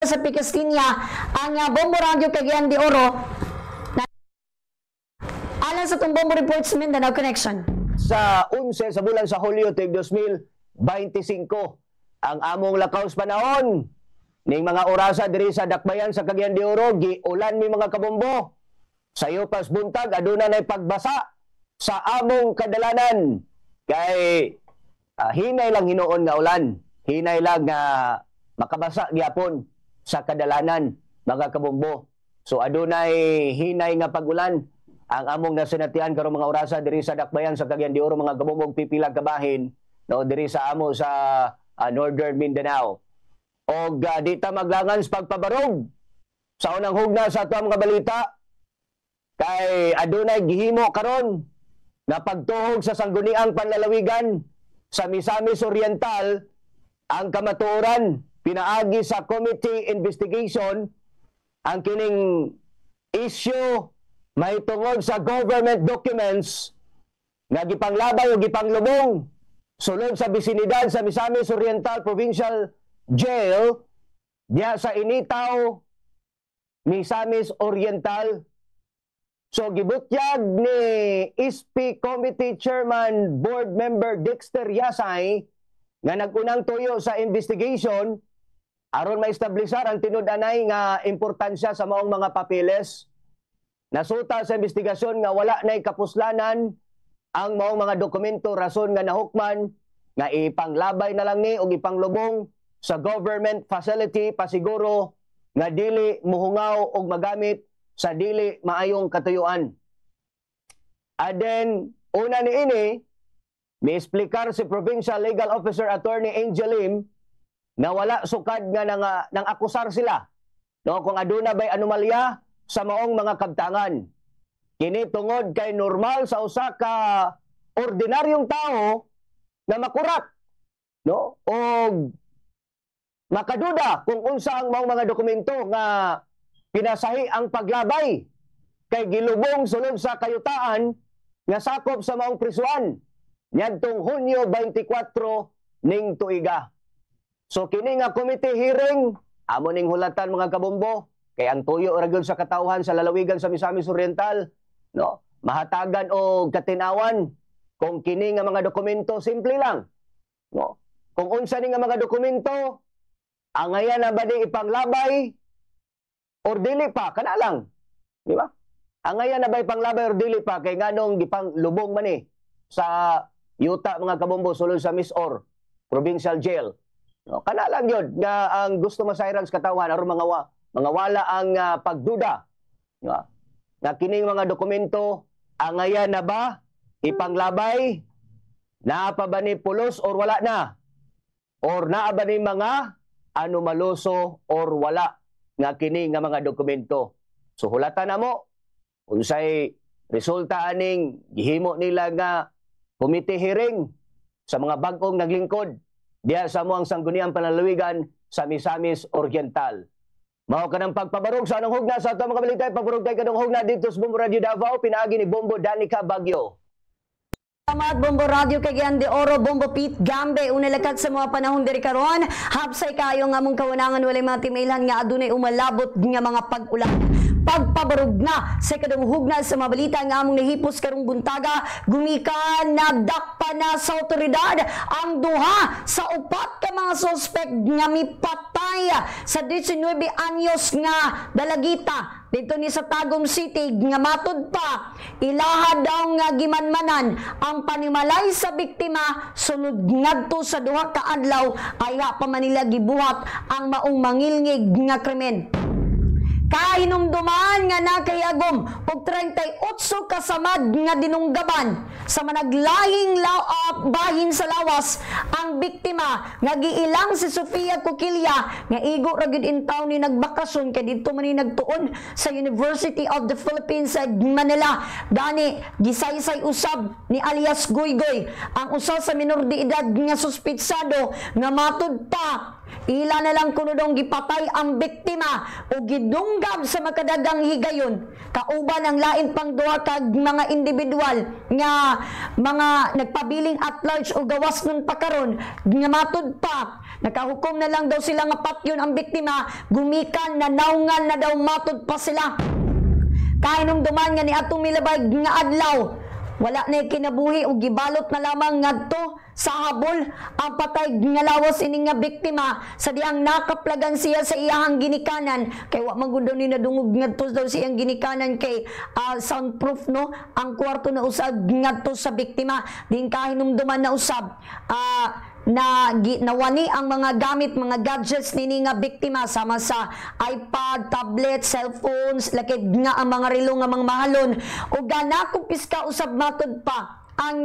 sa Picastinia ang Bombo Radio Cagayan de Oro. Alang sa itong Bombo Reports Mindanao Connection. Sa 11 sa bulan sa Hulyo tig 2025 ang among lakaw sa panahon ning mga orasa diri sa Dakbayan sa Cagayan de Oro giulan mi mga kabombo. Sayo pas buntag aduna nay pagbasa sa among kadalanan kay hinay lang hinuon nga ulan. Hinay lang nga makabasa gyapon sa kadalanan mga kabombo. So adunay hinay nga pagulan ang among nasinatian karong mga orasa diri sa Dakbayan sa Cagayan de Oro mga kabombo pipila ka bahin no diri sa amo sa Northern Mindanao. Og di ta maglangan sa pagpabarog sa unang hugna sa ato mga balita kay adunay gihimo karon nga pagtuhog sa sangguniang panlalawigan sa Misamis Oriental ang kamatuoran pinaagi sa committee investigation ang kining issue may tungod sa government documents nga gipanglabay o gipanglubong sulod sa bisinidad sa Misamis Oriental Provincial Jail diya sa Initaw, Misamis Oriental. So gibutyag ni SP Committee Chairman Board Member Dexter Yasay nga nagunang tuyo sa investigation aron maestablisar ang tinud-anay nga importansya sa maong mga papeles. Nasuta sa investigasyon nga wala nay kapuslanan ang maong mga dokumento rason nga nahukman nga ipanglabay na lang ni o ipanglubong sa government facility pasiguro nga dili muhungaw og magamit sa dili maayong katuyuan. Aden una ni ini mi-explicar si Provincial Legal Officer Attorney Angel Lim na wala sukad nga nang akusar sila no kung aduna bay anomalya sa maong mga kabtangan. Kini tungod kay normal sa usa ka ordinaryong tao na makurat no og makaduda kung unsa ang maong mga dokumento nga pinasahi ang paglabay kay gilubong sulod sa kayutaan nga sakop sa maong prisuan niadtong Hunyo 24 ning tuiga. So kini nga committee hearing amo ning hulatan mga kabombo kay ang tuyo ra gyud sa katawhan sa lalawigan sa Misamis Oriental no mahatagan og katinawan kung kini nga mga dokumento simple lang no kung unsa ni nga mga dokumento angayan na ba ni ipanglabay or dili pa kana lang di ba angayan na ba ipanglabay or dili pa kay nganong gipang lubong man ni sa yuta mga kabombo sulod sa Misor Provincial Jail no kana lang gyud nga ang gusto masayran sa katawhan aron mga wala ang pagduda di ba na kining mga dokumento angayan na ba ipanglabay naa pa ba ni pulos or wala na or naa ba ni mga anomaloso or wala nga kini nga mga dokumento. So hulatan namo unsay resulta aning gihimo nila nga committee hearing sa mga bag-ong naglingkod diya sa moang sangguniang panlalawigan sa Misamis Oriental. Mao kanang pagpabarog sa anong hugna sa ato mga balita pagbarog kay kanang hugna dito sa Bombo Radio Davao pinaagi ni Bombo Danica Baguio. Salamat Bombo Radio Cagayan de Oro, Bombo Pete Gambe, unalakat sa mga panahon diri karon. Hapsay kayo nga mong kawanangan walay mga timailhan nga adunay umalabot nga mga pag-ulan. Pagpabarog na sa kadunghugna sa mga balita nga among nahipos karong buntaga, gumikan nagdakpa na sa otoridad ang duha sa upat ka mga suspect nga mipatay sa 19 anyos nga dalagita dito ni sa Tagum City nga matud pa ilaha daw nga gimanmanan ang panimalay sa biktima sunod ngadto sa duha ka adlaw ay pa Manila gibuhat ang maong mangilngig nga krimen. Kahinumduman nga nakayagom og 38 kasamad nga dinunggaban sa managlahing bahin sa lawas ang biktima nga giilang si Sofia Coquilla nga igo ra gyud intaw ni nagbakasyon kay didto man ni nagtuon sa University of the Philippines sa Manila. Gani gisaysay usab ni alias Goygoy ang usa sa minor de edad nga suspitsado nga matud pa Ila na lang kunudong gipatay ang biktima o gidunggab sa makadagang higayon. Kauban ang lain pang duha kag mga individual nga mga nagpabiling at large o gawas nun pa karon nga matud pa. Nakahukom na lang daw sila nga patyon ang biktima, gumikan na naungan na daw matud pa sila. Kainong duman nga ni atong milabay nga adlaw, wala na kinabuhi o gibalot na lamang ngadto sa habol ang patay nga lawas ini nga biktima sa diang nakaplagan siya sa iyahang ginikanan kay wa magundo ni nadungog ngadto daw siyang ginikanan kay soundproof no ang kwarto na usab ngadto sa biktima din kahinumduman na usab nawani ang mga gamit, mga gadgets nini nga biktima sama sa iPad, tablet, cellphones, lakid nga ang mga relo nga mga mahalon o ganakumpiska usab matod pa ang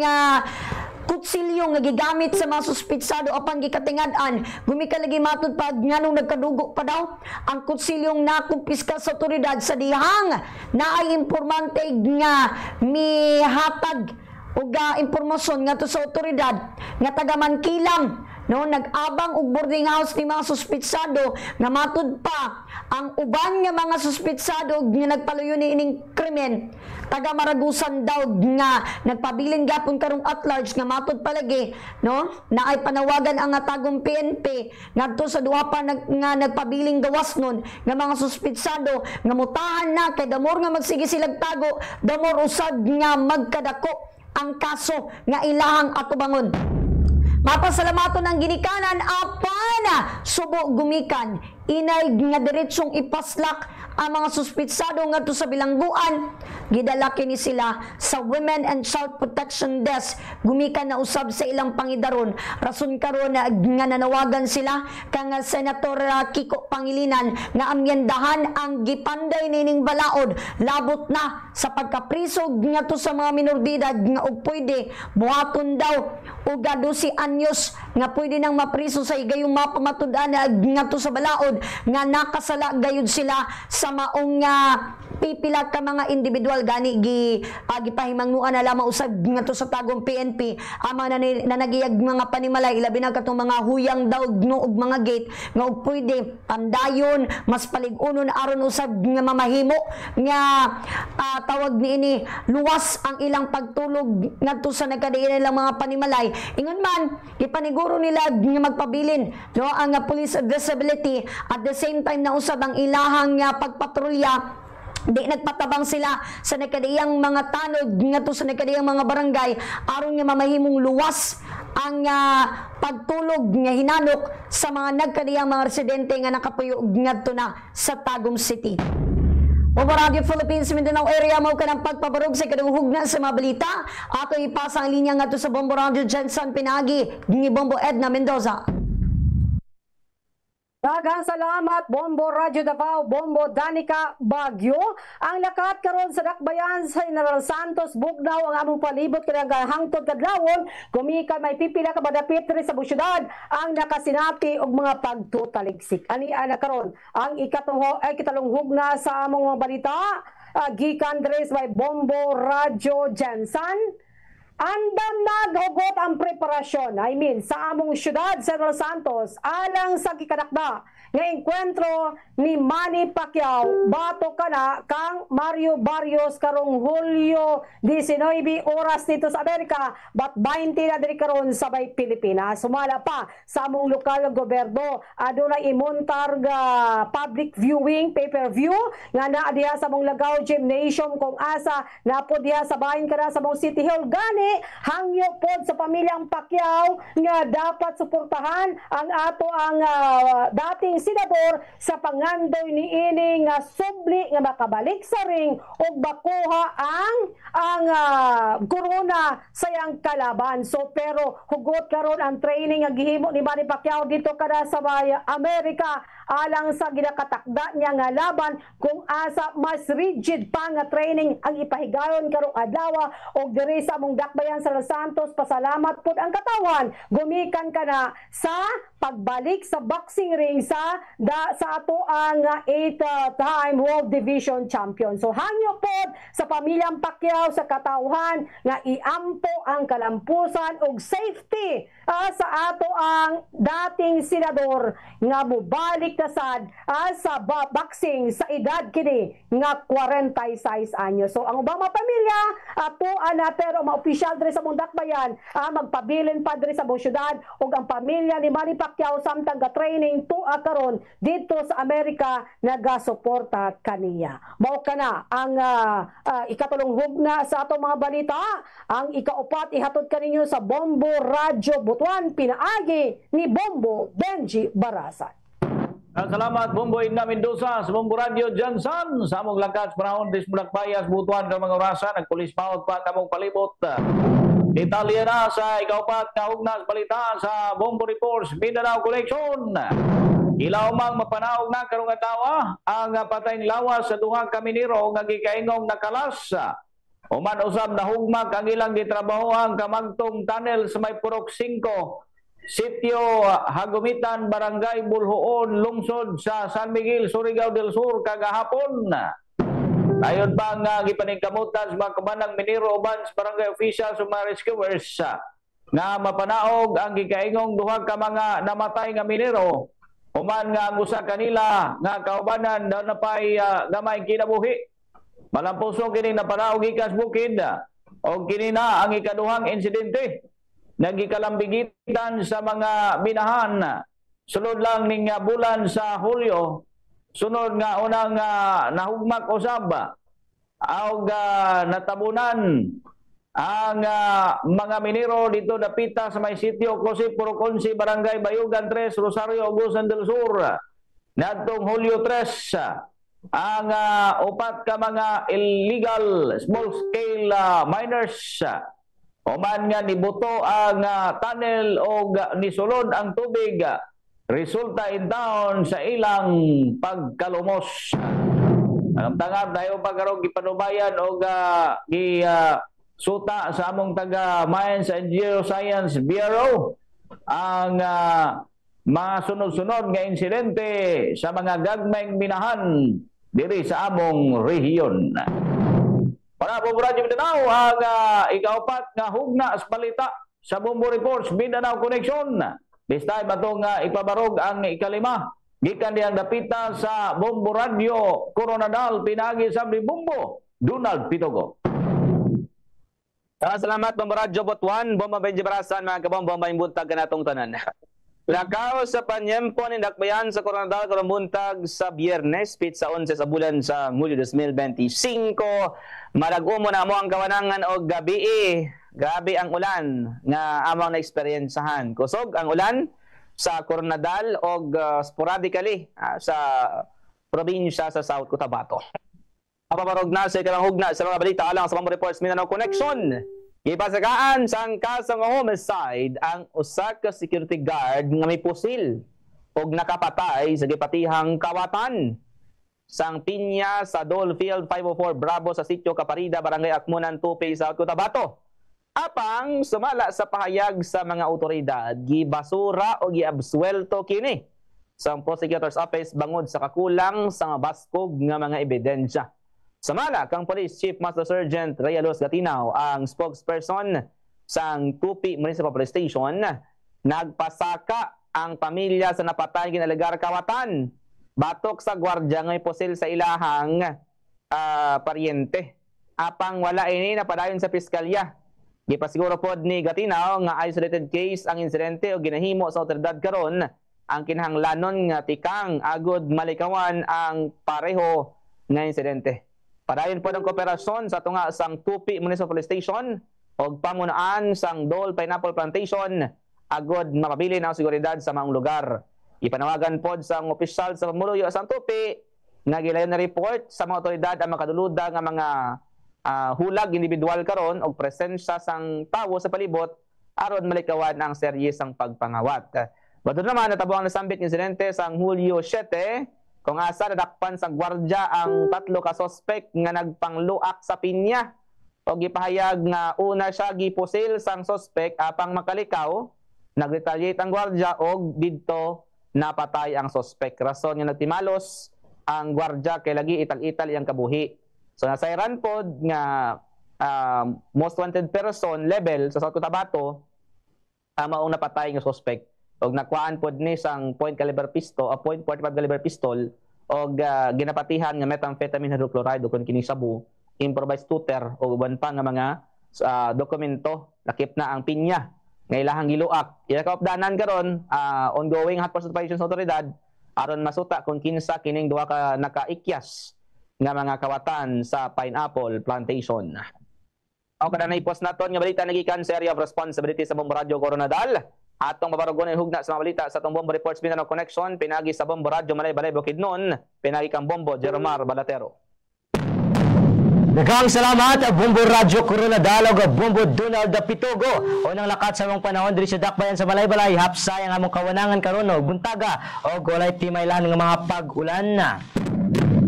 kutsilyo nga gigamit sa mga suspitsado apan gikatingad-an gumika lagi matud pa nganong nagkadugo pa daw ang kutsilyong nakumpiska sa otoridad sa dihang naay impormante nga mihatag ug impormasyon nga to sa otoridad nga taga Mankilang no nag-abang og boarding house ni mga suspitsado nga matud pa ang uban nga mga suspitsado nga nagpaluyo ni ining krimen taga Maragusan daw nga nagpabilin gapon karong at large nga matud palagi no naay panawagan ang tagong PNP ngadto sa duha pa nga nagpabiling gawas nun nga mga suspitsado nga mutahan na kay damor nga magsige silang tago damor usad nga magkadako ang kaso nga ilahang atubangon. Mapasalamaton ang ginikanan apan subo gumikan inay nga diretsong ipaslak ang mga suspitsado ngadto sa bilangguan gidala kini sila sa Women and Child Protection Desk gumikan na usab sa ilang pangidaron rason karon nga nanawagan sila kang Senator Kiko Pangilinan nga amyendahan ang gipanday nining balaod labot na sa pagkapriso ngadto sa mga minor de edad nga og pwede buhaton daw og 12 anyos nga pwede nang mapriso sa igayong mapamatud-an ngadto sa balaod nga nakasala gayud sila sa maong pipila ka mga individual gani gipahimangnuan na lamang usab ngadto sa tagong PNP ama na nagiyag mga panimalay ilabi na katong mga huyang daog no og mga gate nga og pwede pandayon mas paligunon aron usab nga mamahimo nga tawag niini luwas ang ilang pagtulog ngadto sa nagkadiin nilang mga panimalay ingon man ipaniguro nila nga magpabilin no ang police visibility at the same time na usab ang ilahang pagpatrolya di nagpatabang sila sa nakadiyang mga tanod ngadto sa nakadiyang mga barangay aron nga mamahimong luwas ang pagtulog nga hinanok sa mga nagkadiyang mga residente nga nakapuyo ngadto na sa Tagum City. Bombo Radio Philippines Mindanao area mao kanang pagpabarog sa kadungog na sa mga balita ato ipasa ang linya ngadto sa Bombo Radio Jensen Pinagi ni Bombo Edna Mendoza. Daghang salamat Bombo Radio Davao, Bombo Danica Baguio. Ang lakat karon sa dakbayan sa General Santos Bugnaw ang among palibot kanang hangtod kadlawon gumikan may pipila ka madapit diri sa syudad ang nakasinati og mga pagtutaligsik. Ani ana karon ang ikatalunghog na sa among mga balita gikan diri sa Bombo Radio Jensen. Andam naghugot ang preparasyon, sa among syudad, General Santos, alang sa gikanakda nga enkwentro ni Manny Pacquiao bato kana kang Mario Barrios karong Hulyo 19 oras dito sa Amerika but 20 na diri karon sa bay Pilipinas. Sumala pa sa among lokal nga gobyerno adunay imontar nga public viewing pay-per-view nga naa diha sa among Lagaw Gymnasium kung asa napod diha sa bahin kana sa among City Hall gani hangyo pod sa pamilyang Pacquiao nga dapat suportahan ang ato ang dating senador sa pangandoy ni ini nga subli nga makabalik sa ring ug bakuha ang corona sa yang kalaban. So pero hugot karon ang training nga gihimo ni Manny Pacquiao dito kada sa Amerika alang sa ginakatakda niya nga laban kung asa mas rigid pa nga training ang ipahigayon karong adlaw og diri sa among dakbayan sa Los Santos. Pasalamat pud ang katawan gumikan kana sa pagbalik sa boxing ring sa ato ang 8-time World Division Champion. So hangyo pod sa pamilyang Pacquiao sa katawhan nga iampo ang kalampusan og safety sa ato ang dating senador nga mubalik na sad sa boxing sa edad kini nga 46 anyo. So ang ubang mga pamilya ato nater o ma-opisyal diri sa Mundakbayan magpabilin pa diri sa buong syudad ug ang pamilya ni Manny Pacquiao samtang ga-training tuwa karon dito sa Amerika nagasuporta kaniya. Mao kana ang ikatulong hugna sa atong mga balita. Ang ikaupat ihatod kaninyo sa Bombo Radyo Butuan, pinaagi ni Bombo Benji Barasan. Salamat Bombo Inna Mendoza sa Bombo Radio Jansan sa among lakas panahon dis Mundakbayas Butuan ka mga orasan nagpulis maot pa kamong palibot. Detalye na sa ikaupat na hugna sa balita sa Bombo Reports Mindanao Connection. Ilaw mang mapanaog na karong adlaw ang patayng lawas sa duha ka minero nga gikaingong nakalas. Uman usab na hugmak ang ilang gitrabahoang kamagtong tunnel sa may Purok 5, Sitio Hagumitan, Barangay Bulhoon, lungsod sa San Miguel, Surigao del Sur kagahapon. Ayon pa nga gipaningkamutan sa mga kabanang minero uban sa barangay officials sa mga rescuers nga mapanaog ang gikaingong duha ka mga namatay nga minero. Uman nga ang usa kanila nga kaubanan daw napay gamay kinabuhi. Malampuso kini napanaog gikas bukid o kini na ang ikaduhang insidente nagikalambigitan sa mga binahan sulod lang ning bulan sa Hulyo. Sunod nga unang nahugmak usab og natabunan ang mga minero dito dapita sa may sitio Close Purok 11, Barangay Bayugan 3, Rosario, Agusan del Sur. Nadtong Hulyo 3 ang upat ka mga illegal small-scale miners. Oman nga nibuto ang tunnel o nisulod ang tubig. Resulta in town sa ilang pagkalumos. Ang tangab dayo pagkarong gipanubayan o suta sa among taga Mines and Geoscience Bureau ang mga sunod-sunod nga insidente sa mga gagmayng minahan diri sa among rehiyon. Para po Radyo Mindanao ang ikaupat nga hugna sa balita sa Bombo Reports Mindanao Connection. This time atong ipabarog ang ikalima gikan diyang dapita sa Bombo Radio Coronadal pinagi sa Bombo Donald Pitogo. Salamat Bombo Radio Butuan, Bombo Benji Barasan, mga kabombo may buntag kanatong tanan. Lakaw sa panyempo ni Dakbayan sa Coronadal karong buntag sa Biyernes, pitsa 11 sa bulan sa Hulyo 2025. Malagumo na mo ang kawanangan og gabi. Grabe ang ulan nga amang na-experiencehan. Kusog ang ulan sa Coronadal og sporadically sa probinsya sa South Cotabato. Papabarog na sa ikalang hugna sa mga balita alang sa Bombo Reports Mindanao Connection. Gipasagaan sa kasong homicide ang usa ka security guard nga may pusil og nakapatay sa gipatihang kawatan sang Pinya sa Dolefield 504 Bravo sa Sitio Caparida, Barangay Akmunan, Tupi, South Cotabato. Apang sumala sa pahayag sa mga otoridad, gibasura o giabsuelto kini sa Prosecutor's Office bangod sa kakulang sa baskog nga mga ebidensya. Samala kang Police Chief Master Sergeant Rayalos Gatinaw, ang spokesperson sang Tupi Municipal Police Station, nagpasaka ang pamilya sa napatay ginalagar kawatan batok sa gwardya nga iposil sa ilahang paryente. Apang wala ini napadayon sa piskalya. Gipasiguro pod ni Gatinaw nga isolated case ang insidente o ginahimo sa otoridad karon ang kinahanglanon nga tikang agud malikawan ang pareho nga insidente. Padayon po ng kooperasyon sa tunga sang Tupi Municipal Police Station o pamunaan sang Dole Pineapple Plantation agod mapabili ng seguridad sa mga lugar. Ipanawagan po sang opisyal sa pamuluyo sang Tupi nga gilayon na report sa mga otoridad ang makaduluda nga mga hulag individual karon og presensya sang tawo sa palibot aron malikawan ang serye sang pagpangawat. Bato naman natabo ang nasambit insidente sang Hulyo 7 kung asa nadakpan sa gwardya ang 3 ka suspect nga nagpangluak sa Pinya o gipahayag nga una siya gipusil sang suspect apang makalikaw, nagretaliate ang gwardya og didto napatay ang suspect. Rason nga nagtimalos ang gwardya kay lagi ital-ital iyang kabuhi. So nasayran pod nga most wanted person level sa South Cotabato maong napatay nga suspect og nakuhaan pod ni sang .45 caliber pistol og ginapatihan nga methamphetamine hydrochloride kon kini sabu, improvised shooter o uban pa nga mga dokumento, lakip na ang pinya nga ilahang giluak. Ila kaupdanan karon ongoing hot pursuit operations sa otoridad aron masuta kung kinsa kining duha ka nakaikyas nga mga kawatan sa pineapple plantation. O kada na i-post naton nga balita nagikan sa area of responsibility sa Bombo Radio Coronadal. Atong mabarugon ang hugna sa mga balita sa atong Bombo Reports Mindanao Connection pinagi sa Bombo Radio Malay-Balay Bukidnon, pinagi kang Bombo Jeromar Balatero. Daghang salamat Bombo Radio Coronadal ug Bombo Donald Pitogo. Unang lakat sa mong panahon diri sa dakbayan sa Malay-Balay, hapsay ang among kawanangan karon og buntaga og walay timaylan nga mga pag-ulan na.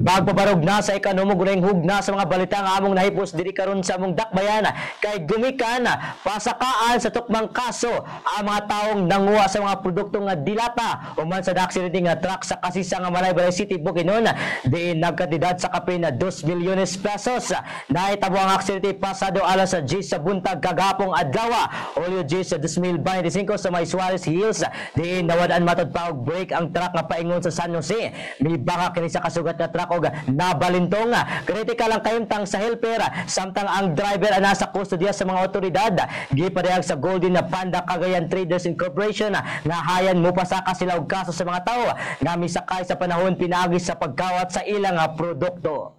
Pagpabarog na sa ikanomong gulayng hugna sa mga balita nga among nahipos diri karon sa among dakbayan kay gumikan pasakaan sa tukmang kaso ang mga taong nanguha sa mga produkto nga dilata human sa aksidente nga truck sa kasisa nga Malay-Balay City, Bukidnon diin nagkantidad sa kapin na 2 milyones pesos. Nahitabo ang aksidente pasado alas 10 sa buntag kagapong adlaw Hulyo 10 sa 2025 sa May Suarez Hills diin nawadaan matod pa og break ang truck nga paingon sa San Jose. Mibaka kini sa kasugat nga truck og nabalintong. Kritikal ang kahimtang sa helper samtang ang driver nasa kustodiya sa mga otoridad. Gipadayag sa Golden Panda Cagayan Traders Incorporation nga hayan mo pasaka sila og kaso sa mga tao nga misakay sa panahon pinaagi sa pagkawat sa ilang produkto.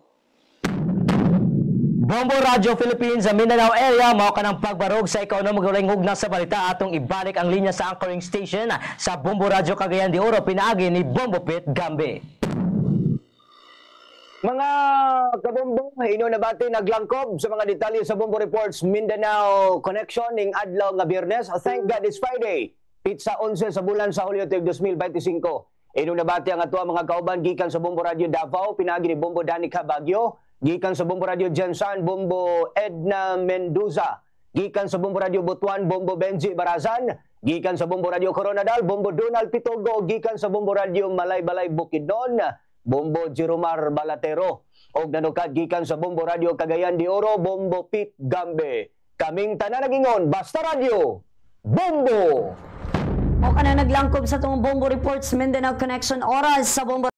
Bombo Radio Philippines sa Mindanao area, mao kanang pagbarog sa ikanomong gulayng hugna sa balita atong ibalik ang linya sa anchoring station sa Bombo Radio Cagayan de Oro pinaagi ni Bombo Pit Gambe. Mga kabombo, ino na bati naglangkob sa mga detalye sa Bombo Reports Mindanao Connection ning adlaw nga Biyernes. Thank God it's Friday. Pizza 11 sa bulan sa Hulyo 2025. Ino na bati ang ato mga kauban gikan sa Bombo Radio Davao, pinagi ni Bombo Danica Baguio, gikan sa Bombo Radio Jansan, Bombo Edna Mendoza, gikan sa Bombo Radio Butuan, Bombo Benji Barazan, gikan sa Bombo Radio Coronadal, Bombo Donald Pitogo, gikan sa Bombo Radio Malay-Balay Bukidnon, Bombo Jeromar Balatero, og nanukad gikan sa Bombo Radio Cagayan de Oro, Bombo Pit Gambe. Kaming tanan nagingon, basta radio, Bombo! O kana naglangkob sa tong Bombo Reports Mindanao Connection oras sa Bombo